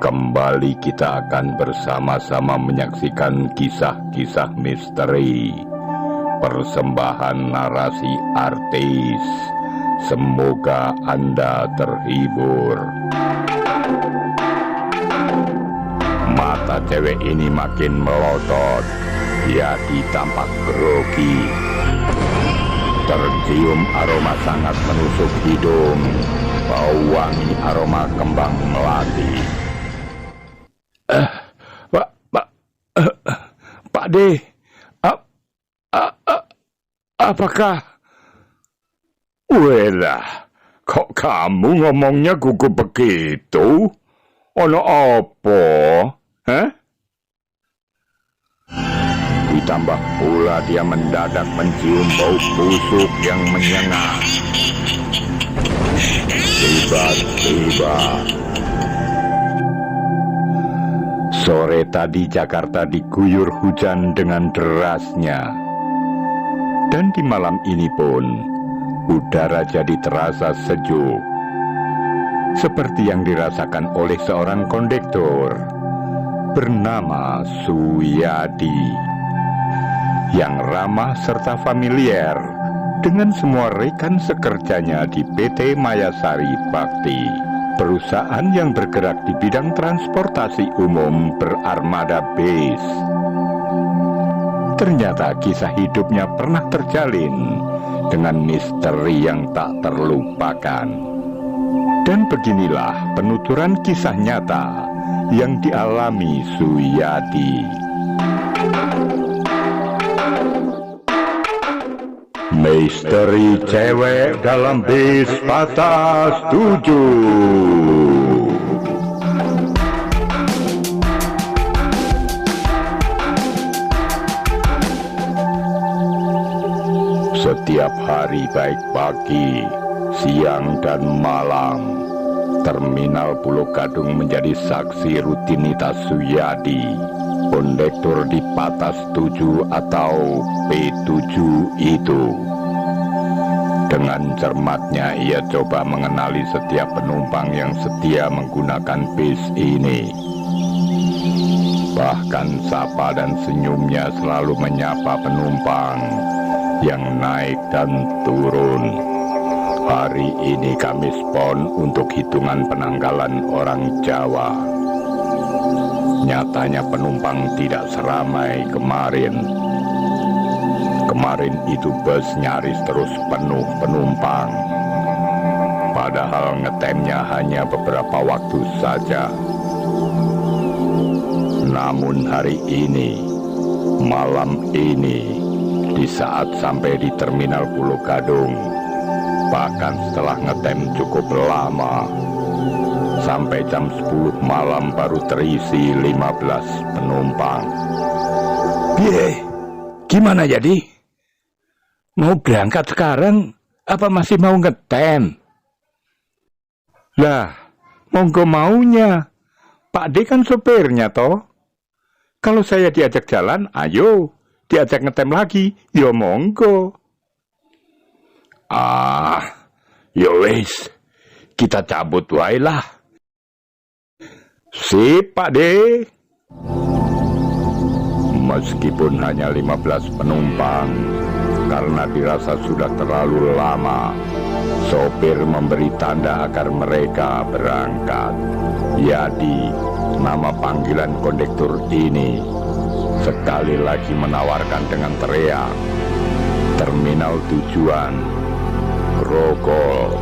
Kembali kita akan bersama-sama menyaksikan kisah-kisah misteri, persembahan narasi artis. Semoga Anda terhibur. Mata cewek ini makin melotot. Dia tampak grogi. Tercium aroma sangat menusuk hidung. Bau wangi aroma kembang melati. Pak D, apakah? Welah, kok kamu ngomongnya gugup begitu? Ono apa? Hah? Ditambah pula dia mendadak mencium bau busuk yang menyengat. Tiba-tiba sore tadi Jakarta diguyur hujan dengan derasnya. Dan di malam ini pun udara jadi terasa sejuk, seperti yang dirasakan oleh seorang kondektur bernama Suyadi, yang ramah serta familiar dengan semua rekan sekerjanya di PT Mayasari Bakti, perusahaan yang bergerak di bidang transportasi umum berarmada bis. Ternyata kisah hidupnya pernah terjalin dengan misteri yang tak terlupakan. Dan beginilah penuturan kisah nyata yang dialami Suyadi. Misteri cewek dalam bis patah 7. Setiap hari baik pagi, siang dan malam, Terminal Pulau Gadung menjadi saksi rutinitas Suyadi, kondektur di Patas 7 atau P7 itu. Dengan cermatnya ia coba mengenali setiap penumpang yang setia menggunakan bis ini. Bahkan sapa dan senyumnya selalu menyapa penumpang yang naik dan turun. Hari ini Kamis Pon untuk hitungan penanggalan orang Jawa. Nyatanya penumpang tidak seramai kemarin. Kemarin itu bus nyaris terus penuh penumpang. Padahal ngetemnya hanya beberapa waktu saja. Namun hari ini, malam ini, di saat sampai di Terminal Pulau Gadung, bahkan setelah ngetem cukup lama, sampai jam 10 malam baru terisi 15 penumpang. Piye, gimana jadi? Mau berangkat sekarang, apa masih mau ngetem? Lah, monggo maunya. Pak D kan sopirnya toh. Kalau saya diajak jalan, ayo. Diajak ngetem lagi, yo monggo. Yo wis, kita cabut wae lah. Sip, Pak D. Meskipun hanya 15 penumpang, karena dirasa sudah terlalu lama, sopir memberi tanda agar mereka berangkat. Yadi, nama panggilan kondektur ini, sekali lagi menawarkan dengan teriak, terminal tujuan, Grogol.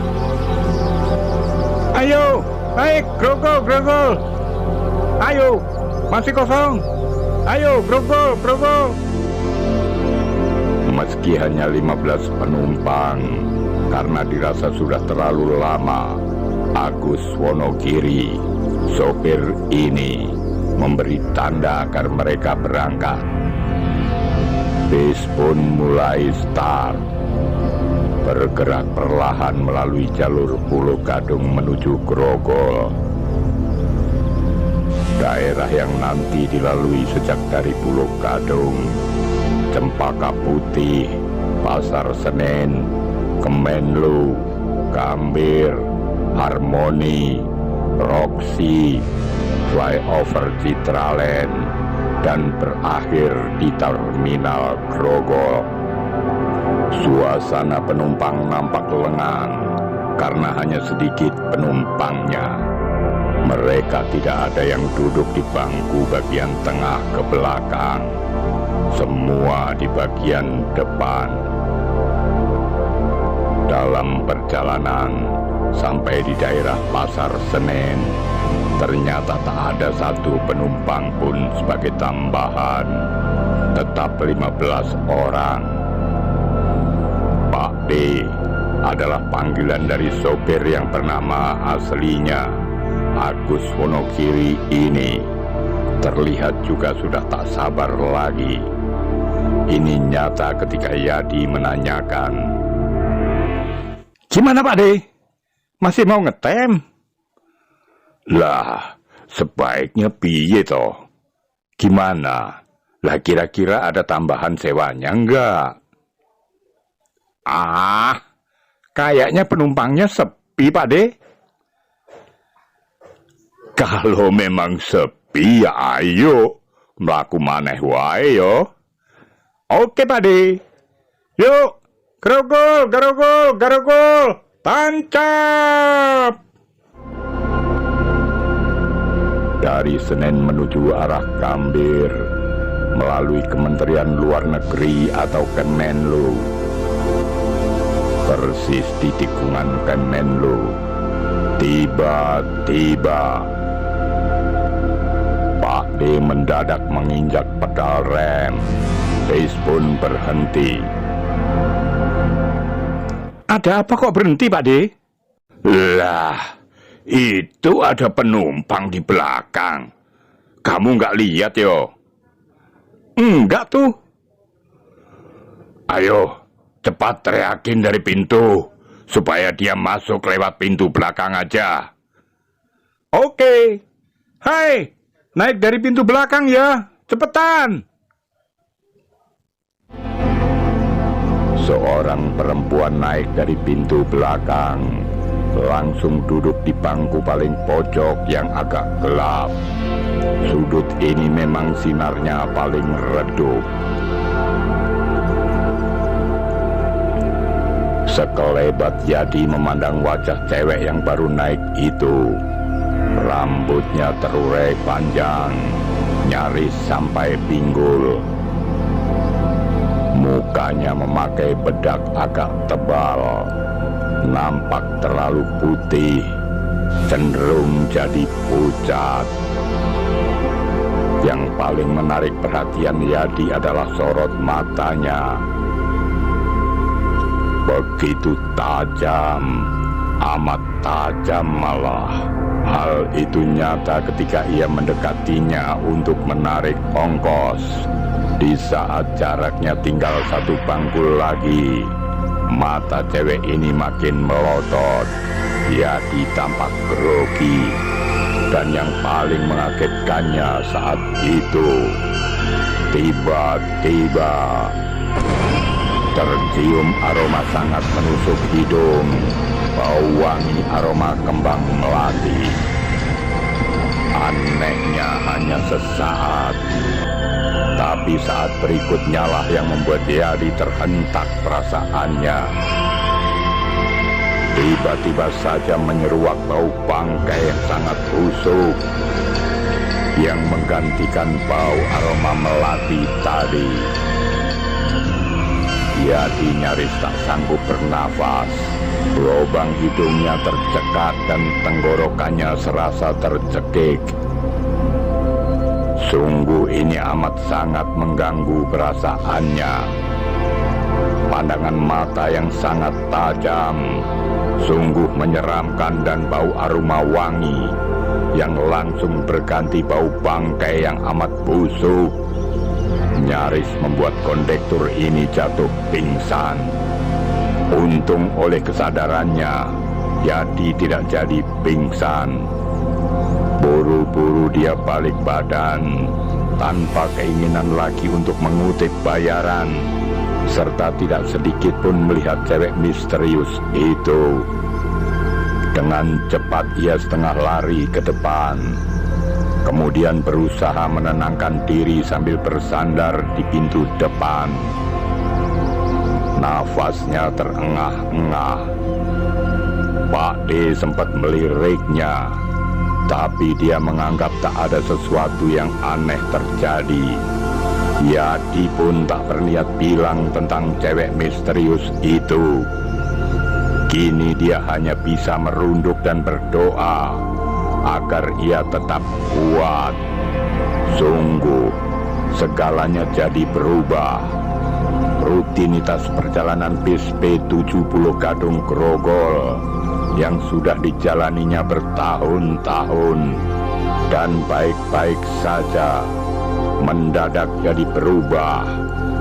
Ayo, naik, Grogol, Grogol. Ayo, masih kosong. Ayo, Grogol, Grogol. Meski hanya 15 penumpang, karena dirasa sudah terlalu lama, Agus Wonogiri, sopir ini, memberi tanda agar mereka berangkat. Bis pun mulai start, bergerak perlahan melalui jalur Pulau Gadung menuju Grogol. Daerah yang nanti dilalui sejak dari Pulau Gadung, Cempaka Putih, Pasar Senen, Kemenlu, Gambir, Harmoni, Roxy, flyover Citraland dan berakhir di Terminal Grogol. Suasana penumpang nampak lengang karena hanya sedikit penumpangnya. Mereka tidak ada yang duduk di bangku bagian tengah ke belakang. Semua di bagian depan. Dalam perjalanan sampai di daerah Pasar Senen, ternyata tak ada satu penumpang pun sebagai tambahan. Tetap 15 orang. Pak D adalah panggilan dari sopir yang bernama aslinya Agus Wonogiri ini. Terlihat juga sudah tak sabar lagi. Ini nyata ketika Yadi menanyakan, "Gimana Pak De? Masih mau ngetem?" "Lah, sebaiknya piye toh? Gimana? Lah kira-kira ada tambahan sewanya enggak?" "Ah, kayaknya penumpangnya sepi Pak De." "Kalau memang sepi ya ayo, mlaku maneh wae yo." "Oke Pak De. Yuk, garogol, garogol, garogol, tancap!" Dari Senen menuju arah Gambir, melalui Kementerian Luar Negeri atau Kemenlu. Persis di tikungan Kemenlu, tiba-tiba Pak D mendadak menginjak pedal rem. Bis pun berhenti. "Ada apa kok berhenti Pak D?" "Lah, itu ada penumpang di belakang. Kamu nggak lihat yo?" "Enggak tuh." "Ayo, cepat teriakin dari pintu, supaya dia masuk lewat pintu belakang aja." "Oke. Hai, naik dari pintu belakang ya, cepetan." Seorang perempuan naik dari pintu belakang, langsung duduk di bangku paling pojok yang agak gelap. Sudut ini memang sinarnya paling redup. Sekelebat Yadi memandang wajah cewek yang baru naik itu. Rambutnya terurai panjang, nyaris sampai pinggul. Mukanya memakai bedak agak tebal, nampak terlalu putih, cenderung jadi pucat. Yang paling menarik perhatian Yadi adalah sorot matanya. Begitu tajam, amat tajam malah. Hal itu nyata ketika ia mendekatinya untuk menarik ongkos. Di saat jaraknya tinggal satu bangku lagi, mata cewek ini makin melotot. Yadi tampak grogi. Dan yang paling mengagetkannya saat itu, tiba-tiba tercium aroma sangat menusuk hidung. Bau wangi aroma kembang melati. Anehnya hanya sesaat, tapi saat berikutnya lah yang membuat Yadi terhentak perasaannya. Tiba-tiba saja menyeruak bau bangkai yang sangat busuk, yang menggantikan bau aroma melati tadi. Yadi nyaris tak sanggup bernafas. Lubang hidungnya tercekat dan tenggorokannya serasa tercekik. Sungguh ini amat sangat mengganggu perasaannya. Pandangan mata yang sangat tajam, sungguh menyeramkan, dan bau aroma wangi yang langsung berganti bau bangkai yang amat busuk nyaris membuat kondektur ini jatuh pingsan. Untung oleh kesadarannya, Yadi tidak jadi pingsan. Buru-buru dia balik badan, tanpa keinginan lagi untuk mengutip bayaran, serta tidak sedikit pun melihat cewek misterius itu. Dengan cepat ia setengah lari ke depan. Kemudian berusaha menenangkan diri sambil bersandar di pintu depan. Nafasnya terengah-engah. Pak D sempat meliriknya, tapi dia menganggap tak ada sesuatu yang aneh terjadi. Yadi pun tak berniat bilang tentang cewek misterius itu. Kini dia hanya bisa merunduk dan berdoa agar ia tetap kuat. Sungguh, segalanya jadi berubah. Rutinitas perjalanan bis P70 Gadung Grogol yang sudah dijalaninya bertahun-tahun dan baik-baik saja, mendadak jadi berubah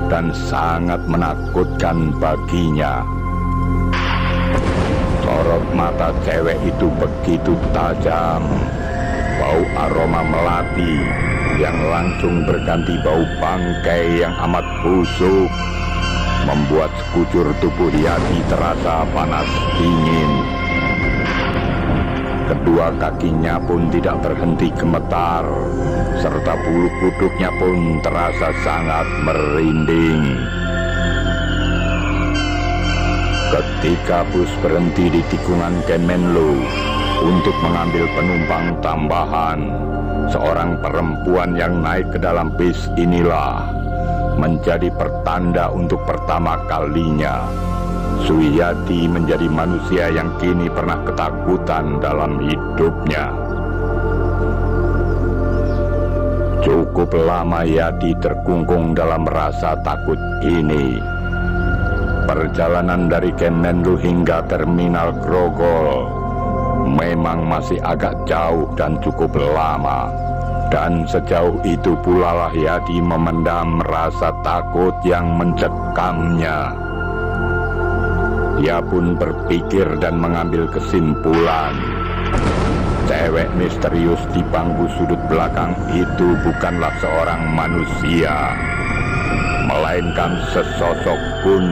dan sangat menakutkan baginya. Sorot mata cewek itu begitu tajam. Bau aroma melati yang langsung berganti bau bangkai yang amat busuk membuat sekujur tubuh Yadi terasa panas dingin. Kedua kakinya pun tidak berhenti gemetar, serta bulu kuduknya pun terasa sangat merinding. Ketika bus berhenti di tikungan Kemenlu untuk mengambil penumpang tambahan, seorang perempuan yang naik ke dalam bis inilah menjadi pertanda untuk pertama kalinya Suyadi menjadi manusia yang kini pernah ketakutan dalam hidupnya. Cukup lama Yadi terkungkung dalam rasa takut ini. Perjalanan dari Kemenlu hingga terminal Grogol memang masih agak jauh dan cukup lama. Dan sejauh itu pula lah Yadi memendam rasa takut yang mencekamnya. Dia pun berpikir dan mengambil kesimpulan. Cewek misterius di bangku sudut belakang itu bukanlah seorang manusia, melainkan sesosok kun.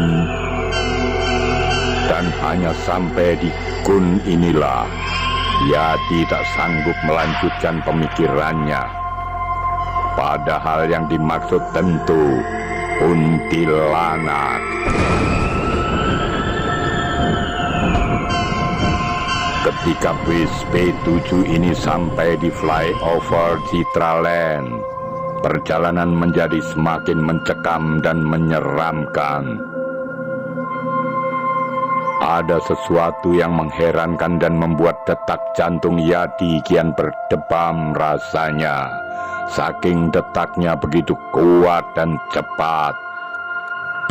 Dan hanya sampai di kun inilah Yadi tak sanggup melanjutkan pemikirannya. Padahal yang dimaksud tentu kuntilanak. Ketika bis P7 ini sampai di flyover Citraland, perjalanan menjadi semakin mencekam dan menyeramkan. Ada sesuatu yang mengherankan dan membuat detak jantung Yadi kian berdebam rasanya. Saking detaknya begitu kuat dan cepat.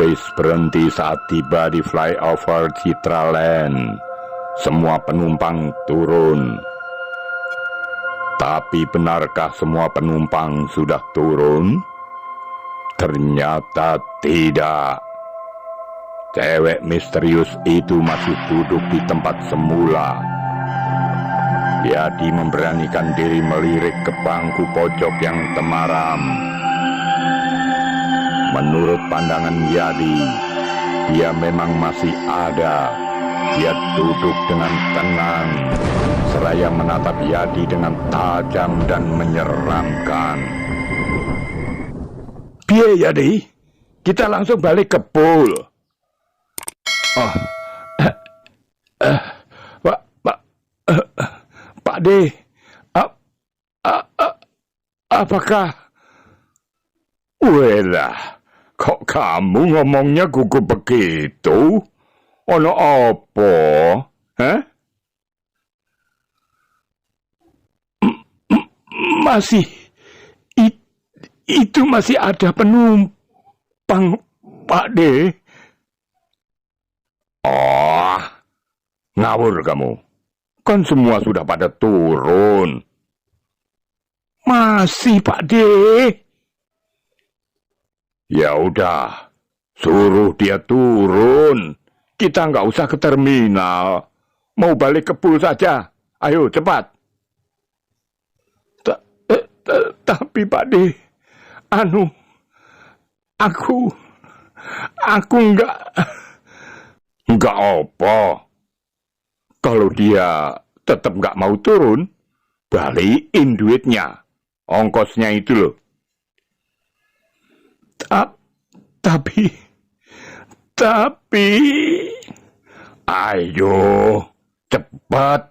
Bis berhenti saat tiba di flyover Citraland. Semua penumpang turun. Tapi benarkah semua penumpang sudah turun? Ternyata tidak. Cewek misterius itu masih duduk di tempat semula. Yadi memberanikan diri melirik ke bangku pojok yang temaram. Menurut pandangan Yadi, dia memang masih ada. Dia duduk dengan tenang, seraya menatap Yadi dengan tajam dan menyeramkan. Piye Yadi? Kita langsung balik ke pool. Pak D, apakah? Welah, kok kamu ngomongnya gugup begitu? Ono apa? Hah? Masih itu masih ada penumpang, Pak D. Oh, ngawur kamu. Kan semua sudah pada turun. Masih, Pak D. Ya udah, suruh dia turun. Kita nggak usah ke terminal. Mau balik ke pool saja. Ayo, cepat. Tapi Pak D, aku nggak apa. Kalau dia tetap nggak mau turun, balikin duitnya. ongkosnya itu loh. Tapi, ayo, cepat,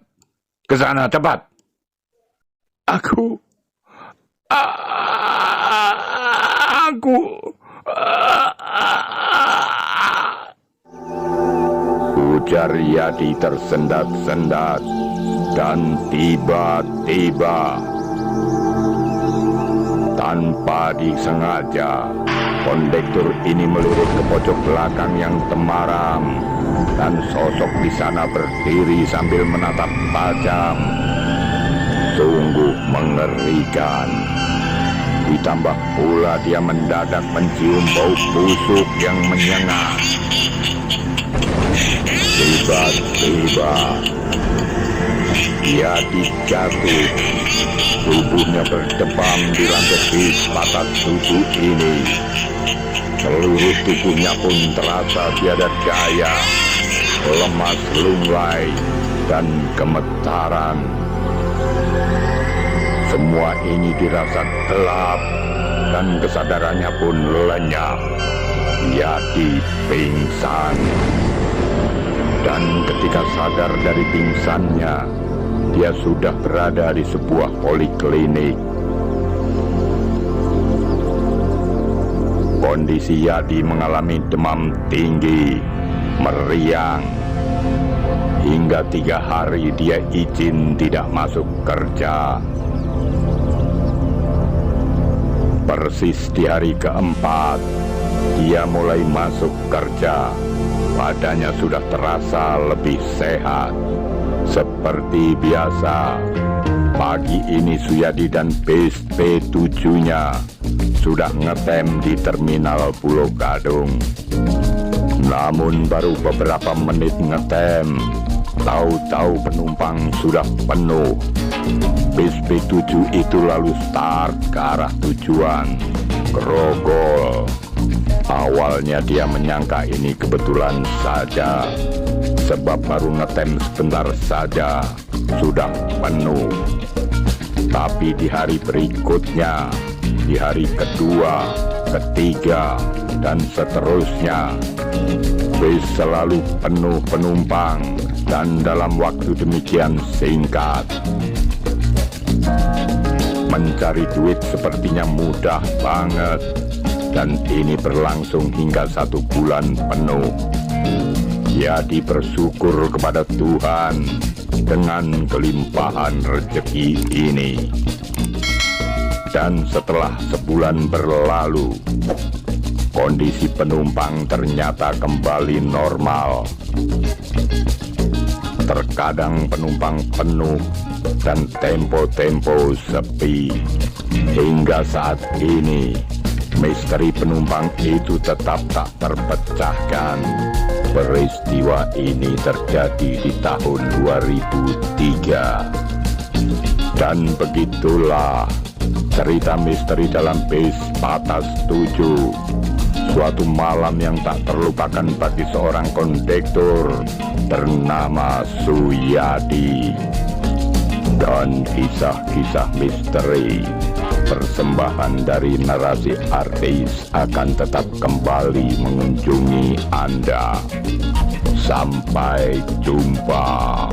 ke sana cepat. Ujar Yadi tersendat-sendat, dan tiba-tiba, tanpa disengaja, kondektur ini melirik ke pojok belakang yang temaram, dan sosok di sana berdiri sambil menatap tajam. Sungguh mengerikan. Ditambah pula dia mendadak mencium bau busuk yang menyengat. Tiba-tiba dia dijatuh. Tubuhnya berdebam di lantai bis patas tubuh ini. Seluruh tubuhnya pun terasa tiada daya, lemas lunglai dan gemetaran. Semua ini dirasa gelap dan kesadarannya pun lenyap. Yadi pingsan. Dan ketika sadar dari pingsannya, dia sudah berada di sebuah poliklinik. Kondisi Yadi mengalami demam tinggi, meriang. Hingga 3 hari dia izin tidak masuk kerja. Persis di hari keempat, dia mulai masuk kerja. Badannya sudah terasa lebih sehat. Seperti biasa, pagi ini Suyadi dan bis P7-nya sudah ngetem di terminal Pulau Gadung. Namun baru beberapa menit ngetem, tahu-tahu penumpang sudah penuh. Bis P7 itu lalu start ke arah tujuan, Grogol. Awalnya dia menyangka ini kebetulan saja, sebab baru ngetem sebentar saja sudah penuh. Tapi di hari berikutnya, di hari kedua, ketiga, dan seterusnya, bis selalu penuh penumpang dan dalam waktu demikian singkat. Mencari duit sepertinya mudah banget, dan ini berlangsung hingga 1 bulan penuh. Yadi bersyukur kepada Tuhan dengan kelimpahan rezeki ini. Dan setelah sebulan berlalu, kondisi penumpang ternyata kembali normal. Terkadang penumpang penuh dan tempo-tempo sepi. Hingga saat ini, misteri penumpang itu tetap tak terpecahkan. Peristiwa ini terjadi di tahun 2003. Dan begitulah cerita misteri dalam bis Patas 7. Suatu malam yang tak terlupakan bagi seorang kondektur bernama Suyadi. Dan kisah-kisah misteri persembahan dari narasi artis akan tetap kembali mengunjungi Anda. Sampai jumpa.